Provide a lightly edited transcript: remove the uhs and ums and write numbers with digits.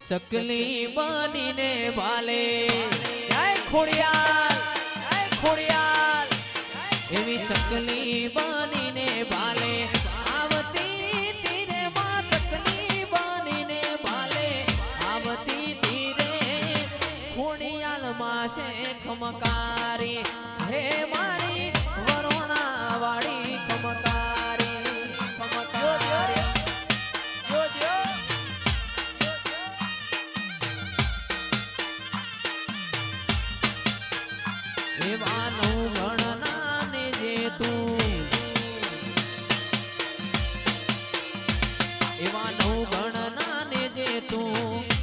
ચકલી બનીને ભાલે જય ખોડિયાર એવી ચકલી બનીને ભાલે આવતી તીરે માં ચકલી બનીને ભાલે આવતી તીરે ખોડિયાલ માં છે ખમકારી હે મારી વરોણા વાળી ખમકારી ખમકારી એવા નવ ગણના ને જે તું એવા નવ ગણના ને જે તું